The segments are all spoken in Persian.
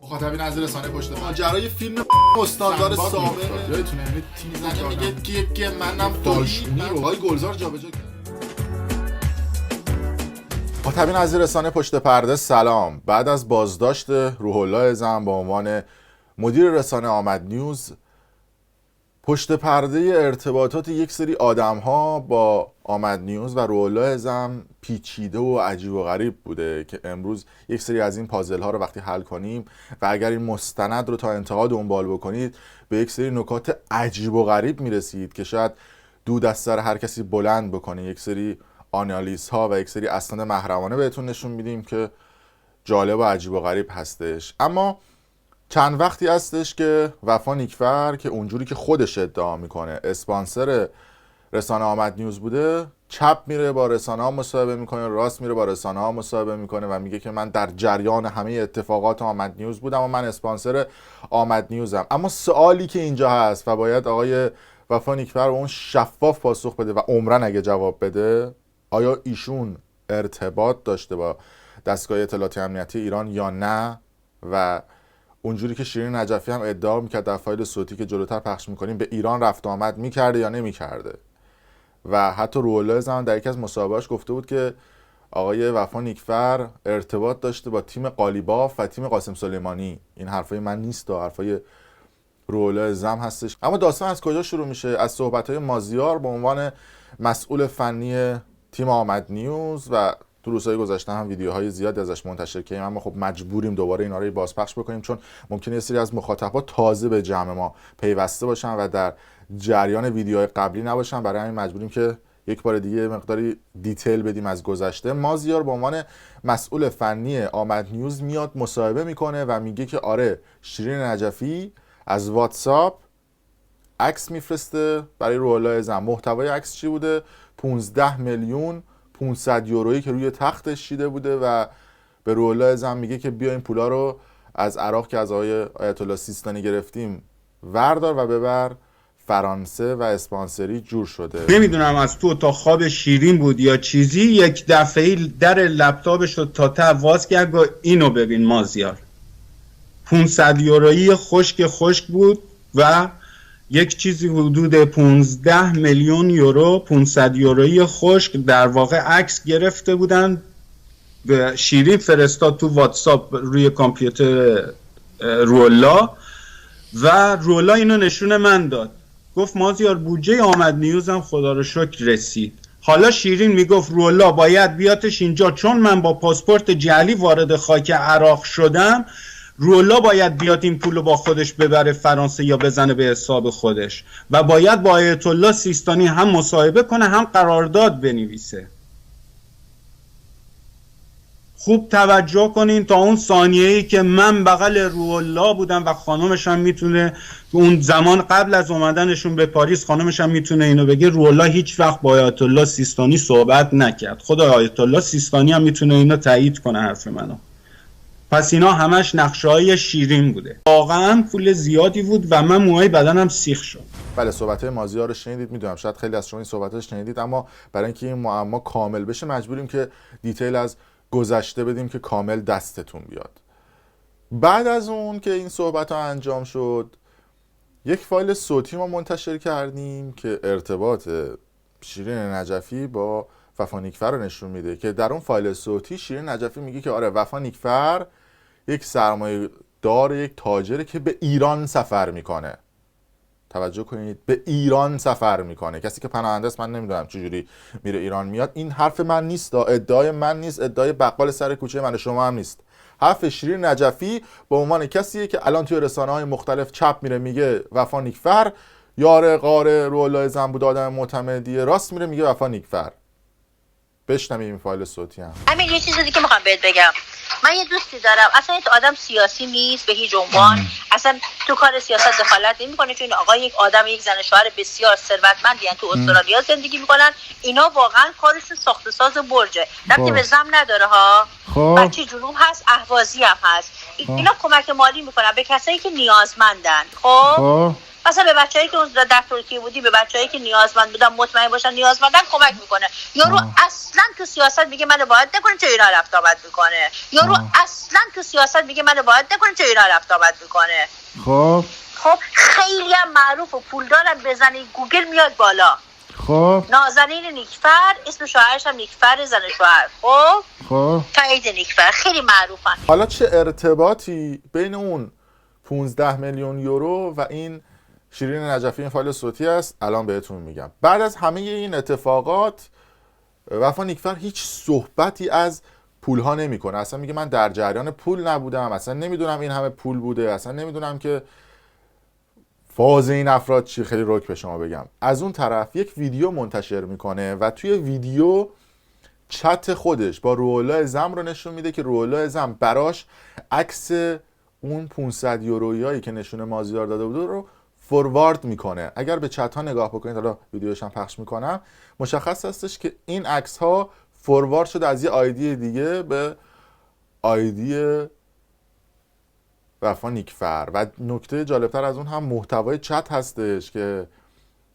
مخاطبین از رسانه پشت ماجرای فیلم استاندار سابق یادتونه یعنی تیم زنه میگه که منم دالشونی رو های گلزار جابجا کرد. مخاطبین از رسانه پشت پرده سلام. بعد از بازداشت روح الله زم به عنوان مدیر رسانه آمد نیوز، پشت پرده ارتباطات یک سری آدم ها با آمد نیوز و روح الله زم پیچیده و عجیب و غریب بوده که امروز یک سری از این پازل ها رو وقتی حل کنیم و اگر این مستند رو تا انتها دنبال بکنید به یک سری نکات عجیب و غریب میرسید که شاید دود از سر هر کسی بلند بکنه. یک سری آنالیز ها و یک سری اسناد محرمانه بهتون نشون میدیم که جالب و عجیب و غریب هستش. اما چند وقتی هستش که وفا نیکفر که اونجوری که خودش ادعا میکنه اسپانسر رسانه آمد نیوز بوده، چپ میره با رسانه ها مصاحبه میکنه، راست میره با رسانه ها مصاحبه میکنه و میگه که من در جریان همه اتفاقات آمد نیوز بودم و من اسپانسر آمد نیوزم. اما سوالی که اینجا هست و باید آقای وفا نیکفر اون شفاف پاسخ بده و عمرن اگه جواب بده، آیا ایشون ارتباط داشته با دستگاه اطلاعاتی امنیتی ایران یا نه؟ و اونجوری که شیرین نجفی هم ادعا میکرد در فایل صوتی که جلوتر پخش میکنیم به ایران رفت آمد میکرده یا نمیکرده. و حتی روح الله زم در یکی از مصاحبه‌اش گفته بود که آقای وفا نیکفر ارتباط داشته با تیم قالیباف و تیم قاسم سلیمانی. این حرفای من نیست و حرفای روح الله زم هستش. اما داستان از کجا شروع میشه؟ از صحبت‌های مازیار به عنوان مسئول فنی تیم آمد نیوز و تو روزهای گذشته هم ویدیوهای زیادی ازش منتشر کردیم، اما خب مجبوریم دوباره اینا رو بازپخش بکنیم چون ممکنه یه سری از مخاطبا تازه به جمع ما پیوسته باشن و در جریان ویدیوهای قبلی نباشن. برای همین مجبوریم که یک بار دیگه مقداری دیتیل بدیم از گذشته. مازیار به عنوان مسئول فنی آمد نیوز میاد مصاحبه میکنه و میگه که آره شیرین نجفی از واتساپ عکس میفرسته برای روح الله زم. محتوای عکس چی بوده؟ 15 میلیون 500 یورویی که روی تختش چیده بوده و به روح الله زم میگه که بیا این پولا رو از عراق که از آقای آیت الله سیستانی گرفتیم وردار و ببر فرانسه و اسپانسری جور شده. نمیدونم از تو اتاق خواب شیرین بود یا چیزی، یک دفعه در لپتاپش رو تا ته واز کرد و اینو ببین مازیار، 500 یورویی خشک بود و یک چیزی حدود 15 میلیون یورو 500 یورویی خشک در واقع عکس گرفته بودن. شیرین فرستاد تو واتساپ روی کامپیوتر رولا و رولا اینو نشون من داد، گفت مازیار بودجه آمد نیوزم خدا رو شکر رسید. حالا شیرین میگفت رولا باید بیاتش اینجا چون من با پاسپورت جعلی وارد خاک عراق شدم، رولا باید بیاد این پولو با خودش ببره فرانسه یا بزنه به حساب خودش و باید با آیت الله سیستانی هم مصاحبه کنه هم قرارداد بنویسه. خوب توجه کنین تا اون ثانیه‌ای که من بغل روح الله بودم و خانمش هم میتونه اون زمان قبل از اومدنشون به پاریس خانمش هم میتونه اینو بگه، روح الله هیچ وقت با آیت الله سیستانی صحبت نکرد. خود آیت الله سیستانی هم میتونه اینو تایید کنه حرف منو. پس اینا همش نقشه‌های شیرین بوده. واقعا پول زیادی بود و من موهای بدنم سیخ شد. بله صحبت‌های مازیار رو شنیدید. میدونم شاید خیلی از شما این صحبت‌ها رو شنیدید، اما برای اینکه این معما کامل بشه مجبوریم که دیتیل از گذشته بدیم که کامل دستتون بیاد. بعد از اون که این صحبت‌ها انجام شد، یک فایل صوتی ما منتشر کردیم که ارتباط شیرین نجفی با وفا نیکفر رو نشون میده که در اون فایل صوتی شیرین نجفی میگه که آره وفا نیکفر یک سرمایه دار، یک تاجره که به ایران سفر میکنه. توجه کنید، به ایران سفر میکنه. کسی که پناهنده است، من نمیدونم چجوری میره ایران میاد. این حرف من نیست، ادعای من نیست، ادعای بقال سر کوچه من و شما هم نیست. حرف شیرین نجفی به عنوان کسیه که الان توی رسانه‌های مختلف چپ میره میگه وفا نیکفر یار قاره روح الله زم بود، آدم معتمدیه، راست میره میگه وفا نیکفر. بشنویم این فایل صوتی هم. همین یه چیز دیگه میخوام بهت بگم. من یه دوستی دارم اصلا این آدم سیاسی نیست به هیچ عنوان، اصلا تو کار سیاست دخالت نمیکنه، چون این آقا یک آدم، یک زن شوهر بسیار ثروتمندی ان تو استرالیا زندگی میکنن. اینا واقعا کارشون ساخت ساز برجه، ربطی به زم نداره ها. بچه جنوب هست، اهوازی هم هست. اینا کمک مالی میکنن به کسایی که نیازمندن. خب مثلا به بچه‌ای که اون در ترکیه بودی، به بچه‌ای که نیازمند بودن مطمئن باشن نیازمندن کمک میکنه. یارو اصلا تو سیاست میگه منو باید نکنه چه اینا رفت آمد میکنه. یارو اصلا تو سیاست میگه منو باید نکنه چه اینا رفت آمد میکنه. خب خیلی هم معروف و پولدارم، بزنی گوگل میاد بالا. خب نازنین نیکفر، اسم شوهرش هم نیکفر زن شوهر. خب تایید نیکفر خیلی معروفن. حالا چه ارتباطی بین اون 15 میلیون یورو و این شیرین نجفی این فایل صوتی است الان بهتون میگم. بعد از همه این اتفاقات وفا نیکفر هیچ صحبتی از پول ها نمیکنه. اصلا میگه من در جریان پول نبودم، اصلا نمیدونم این همه پول بوده، اصلا نمیدونم که فاز این افراد چی. خیلی رک به شما بگم، از اون طرف یک ویدیو منتشر میکنه و توی ویدیو چت خودش با روح‌الله زم رو نشون میده که روح‌الله زم براش عکس اون 500 یورویی که نشون مازیار داده بود رو فوروارد میکنه. اگر به چت ها نگاه بکنید، حالا ویدیوش هم پخش میکنم، مشخص هستش که این عکس ها فوروارد شده از یه آیدی دیگه به آیدی وفا نیکفر. و نکته جالبتر از اون هم محتوای چت هستش که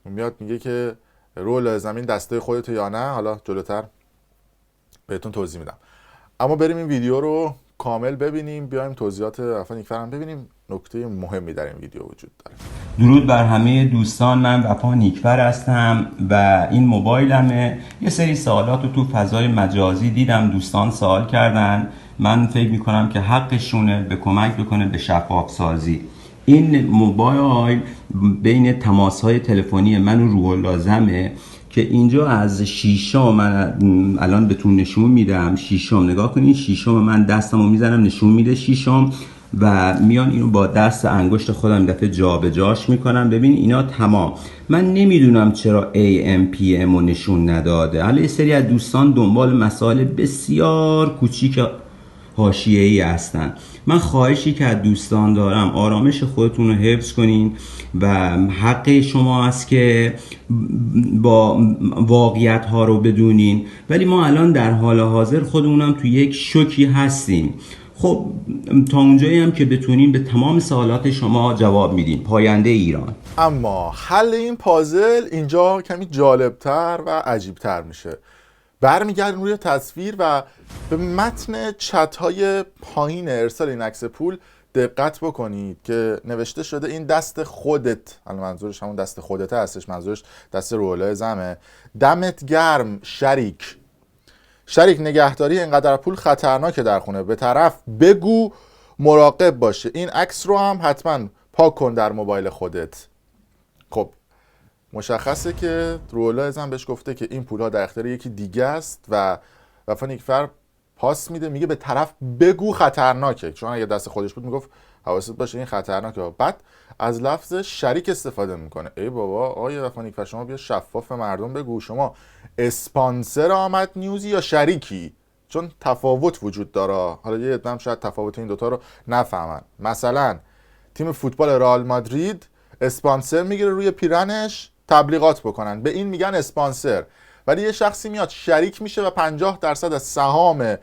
میاد میگه که روح‌الله زمین دسته خودت یا نه. حالا جلوتر بهتون توضیح میدم، اما بریم این ویدیو رو کامل ببینیم، بیایم توضیحات وفا نیکفر هم ببینیم. نکته مهمی در این ویدیو وجود داره. درود بر همه دوستان، من وفا نیکفر هستم و این موبایلمه. یه سری سوالات رو تو فضای مجازی دیدم، دوستان سوال کردن. من فکر میکنم که حقشونه به کمک بکنه به شفاف سازی. این موبایل بین تماس‌های تلفنی من و روح‌الله زمه که اینجا از شیشم، من الان بهتون نشون میدم شیشم، نگاه کنید شیشم من دستمو میزنم نشون میده شیشم و میان اینو با دست انگشت خودم این دفعه جابجاش میکنم. ببین اینا تمام. من نمیدونم چرا AMPM رو نشون نداده. حالا یه سری از دوستان دنبال مسائل بسیار کوچیک حاشیه‌ای هستن. من خواهشی که از دوستان دارم آرامش خودتون رو حفظ کنین و حق شما است که با واقعیت ها رو بدونین، ولی ما الان در حال حاضر خودمونم تو یک شوکی هستیم. خب تا اونجایی هم که بتونیم به تمام سوالات شما جواب میدیم. پاینده ایران. اما حل این پازل اینجا کمی جالبتر و عجیبتر میشه. برمیگردیم روی تصویر و به متن چت‌های پایین ارسال این عکس پول دقت بکنید که نوشته شده این دست خودت، الان منظورش همون دست خودته هستش، منظورش دست روح‌الله زمه. دمت گرم شریک نگهداری اینقدر پول خطرناکه در خونه، به طرف بگو مراقب باشه. این عکس رو هم حتما پاک کن در موبایل خودت. خب مشخصه که روح‌الله زم بهش گفته که این پولها در اختیار یکی دیگه است و وفا نیکفر پاس میده، میگه به طرف بگو خطرناکه، چون اگه دست خودش بود میگفت حواست باشه این خطرناکه. بعد از لفظ شریک استفاده میکنه. ای بابا آقای وفا نیکفر، شما بیا شفاف به مردم بگو شما اسپانسر آمد نیوزی یا شریکی، چون تفاوت وجود داره. حالا یه عده‌ام شاید تفاوت این دوتا رو نفهمن. مثلا تیم فوتبال رئال مادرید اسپانسر میگیره روی پیرنش تبلیغات بکنن، به این میگن اسپانسر. ولی یه شخصی میاد شریک میشه و 50% از سهام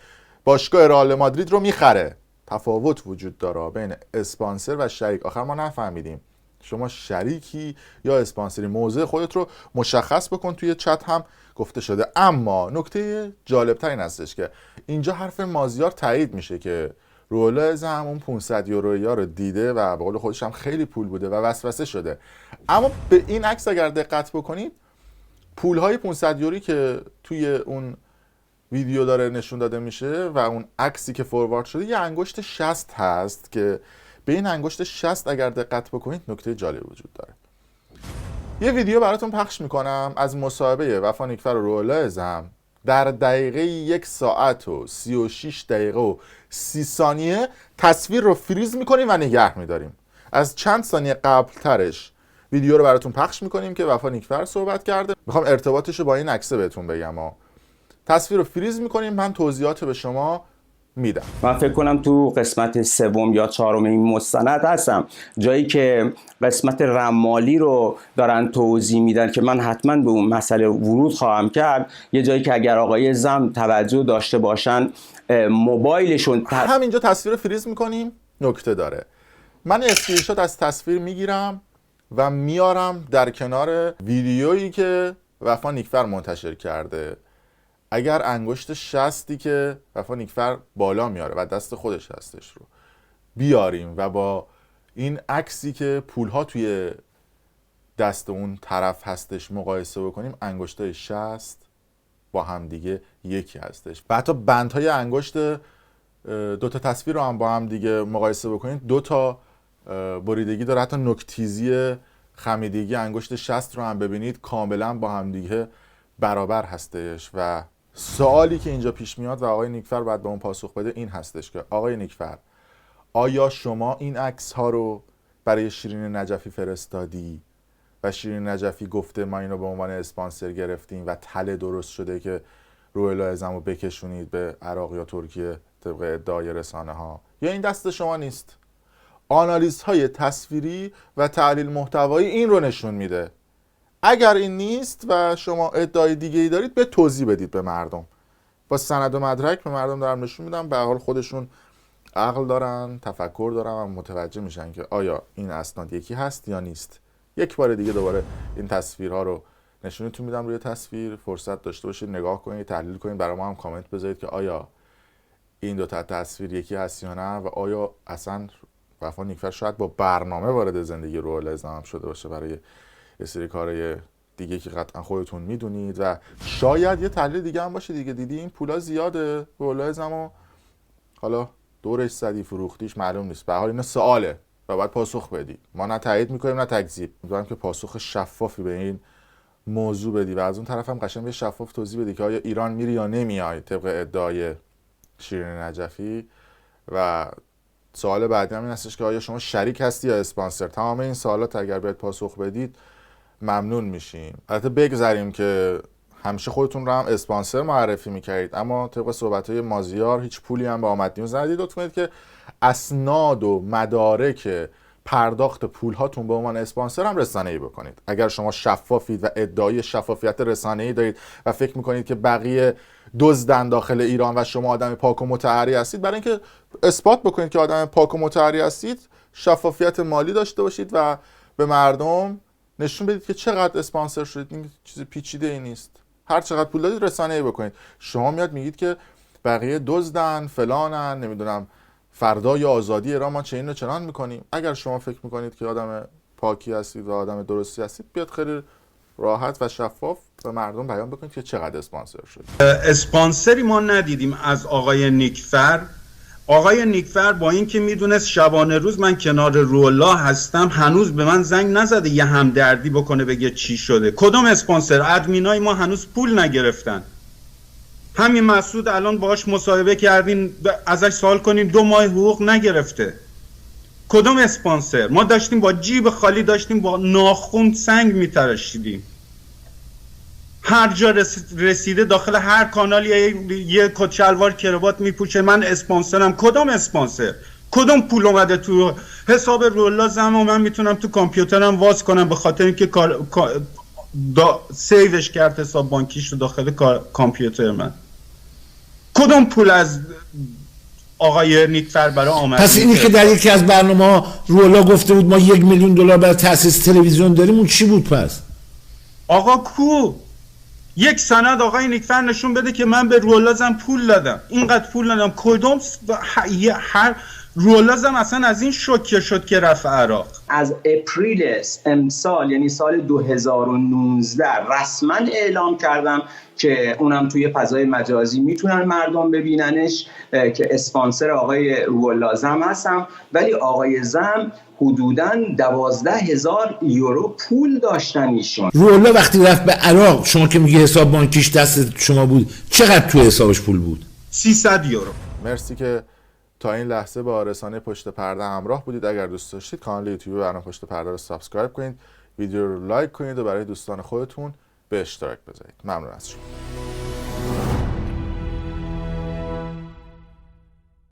باشگاه رئال مادرید رو میخره. تفاوت وجود داره بین اسپانسر و شریک. آخر ما نفهمیدیم شما شریکی یا اسپانسری. موضع خودت رو مشخص بکن. توی چت هم گفته شده. اما نکته جالبتر این هستش که اینجا حرف مازیار تایید میشه که روح‌الله زم اون 500 یورویی رو دیده و به قول خودش هم خیلی پول بوده و وسوسه شده. اما به این عکس اگر دقت بکنید، پولهای 500 یورویی که توی اون ویدیو داره نشون داده میشه و اون عکسی که فوروارد شده یه انگشت 60 هست که به این انگشت 60 اگر دقت بکنید نکته جالب وجود داره. یه ویدیو براتون پخش میکنم از مصاحبه وفا نیکفر و روح‌الله زم در دقیقه 1 ساعت و 36 دقیقه و 30 ثانیه. تصویر رو فریز میکنیم و نگه میداریم. از چند ثانیه قبل ترش ویدیو رو براتون پخش میکنیم که وفا نیکفر صحبت کرده. میخوام ارتباطش رو با این عکس بهتون بگم. تصویر رو فریز میکنیم، من توضیحات به شما میدم. من فکر کنم تو قسمت 3 یا 4 این مستند هستم، جایی که قسمت رمالی رو دارن توضیح میدن که من حتما به اون مسئله ورود خواهم کرد. یه جایی که اگر آقای زم توجه داشته باشن موبایلشون همینجا تصویر رو فریز میکنیم. نکته داره، من اسکرین شات از تصویر میگیرم و میارم در کنار ویدیویی که وفا نیکفر منتشر کرده. اگر انگشت شستی که وفا نیکفر بالا میاره و دست خودش هستش رو بیاریم و با این عکسی که پولها توی دست اون طرف هستش مقایسه بکنیم، انگشتای شست با هم دیگه یکی هستش. و حتی بندهای انگشت دوتا تصویر رو هم با هم دیگه مقایسه بکنید، دوتا بریدگی داره. حتی نوک‌تیزی خمیدگی انگشت شست رو هم ببینید کاملا با هم دیگه برابر هستش. و سوالی که اینجا پیش میاد و آقای نیکفر باید به اون پاسخ بده این هستش که آقای نیکفر، آیا شما این عکس ها رو برای شیرین نجفی فرستادی و شیرین نجفی گفته ما اینو به عنوان اسپانسر گرفتیم و تله درست شده که روح لاعظم رو بکشونید به عراق یا ترکیه طبق ادعای رسانه ها، یا این دست شما نیست؟ آنالیزهای تصویری و تحلیل محتوایی این رو نشون میده. اگر این نیست و شما ادعای دیگه ای دارید به توضیح بدید به مردم. با سند و مدرک به مردم دارم نشون میدم، به هر حال خودشون عقل دارن، تفکر دارن و متوجه میشن که آیا این اسناد یکی هست یا نیست. یک بار دیگه دوباره این تصویرها رو نشونتون میدم روی تصویر، فرصت داشته باشید نگاه کنید، تحلیل کنید، برای ما هم کامنت بذارید که آیا این دو تا تصویر یکی هست یا نه و آیا اصلا وفا نیکفر شاید با برنامه وارد زندگی روح لاعظم شده باشه برای یه سری کارهای دیگه که قطعا خودتون میدونید. و شاید یه تحلیل دیگه هم باشه دیگه، دیدی این پولا زیاده روح لاعظم و حالا دورش زدی فروختیش معلوم نیست. به هر حال اینا سواله و باید پاسخ بدی. ما نه تایید میکنیم نه تکذیب. می‌دونم که پاسخ شفافی به این موضوع بدی و از اون طرف هم قشنگ به شفاف توضیح بدی که آیا ایران میری یا نمیای طبق ادعای شیرین نجفی. و سوال بعدی هم این هستش که آیا شما شریک هستی یا اسپانسر؟ تمام این سوالات اگر باید پاسخ بدید ممنون میشیم. البته بگذاریم که همیشه خودتون رو هم اسپانسر معرفی میکردید، اما طبق صحبت‌های مازیار هیچ پولی هم به آمد نیوز ندید. لطف کنید که اسناد و مدارک پرداخت پول هاتون به عنوان اسپانسر هم رسانه‌ای بکنید. اگر شما شفافید و ادعای شفافیت رسانه‌ای دارید و فکر میکنید که بقیه دزدن داخل ایران و شما آدم پاک و مطهری هستید، برای اینکه اثبات بکنید که آدم پاک و مطهری هستید شفافیت مالی داشته باشید و به مردم نشون بدید که چقدر اسپانسر شدید. این چیز پیچیده ای نیست. هر چقدر پول دادید رسانه‌ای بکنید. شما میاد میگید که بقیه دزدن فلانن، نمیدونم فردا یا آزادی ایران ما چنین و چنان میکنیم. اگر شما فکر میکنید که آدم پاکی هستید و آدم درستی هستید، بیاد خیلی راحت و شفاف به مردم بیان بکنید که چقدر اسپانسر شد. اسپانسری ما ندیدیم از آقای نیکفر. آقای نیکفر با اینکه میدونست شبانه روز من کنار روح الله هستم هنوز به من زنگ نزده یه همدردی بکنه بگه چی شده. کدوم اسپانسر؟ ادمینای ما هنوز پول نگرفتن. همین مسعود الان باهاش مصاحبه کردیم، ازش سوال کنیم 2 ماه حقوق نگرفته. کدوم اسپانسر؟ ما داشتیم با جیب خالی داشتیم با ناخن سنگ میتراشیدیم. هر جا رسیده داخل هر کانال یه کت شلوار کراوات میپوشه. من اسپانسرم. کدوم اسپانسر؟ کدوم پول اومده تو حساب روح الله زم من میتونم تو کامپیوترم واز کنم به خاطر اینکه سیوش کرد حساب بانکیش رو داخل کامپیوتر من. کدوم پول از آقای نیکفر برای آمد؟ پس اینی که در یکی از برنامه روح الله گفته بود ما $1,000,000 برای تأسیس تلویزیون داریم، اون چی بود پس؟ آقا کو؟ یک سند آقای نیکفر نشون بده که من به روح الله زم پول دادم. اینقدر پول دادم. کدوم هر روح الله زم اصلا از این شوکه شد که رفت عراق. از اپریل امسال یعنی سال 2019 رسما اعلام کردم که اونم توی فضای مجازی میتونن مردم ببیننش که اسپانسر آقای روح الله زم هستم. ولی آقای زم حدوداً 12,000 یورو پول داشتن ایشون. روح الله وقتی رفت به عراق، شما که میگی حساب بانکیش دست شما بود، چقدر تو حسابش پول بود؟ 300 یورو. مرسی که تا این لحظه با رسانه پشت پرده همراه بودید. اگر دوست داشتید کانال یوتیوب برنامه پشت پرده رو سابسکرایب کنید، ویدیو رو لایک کنید و برای دوستان خودتون به اشتراک بذارید. ممنون از شما.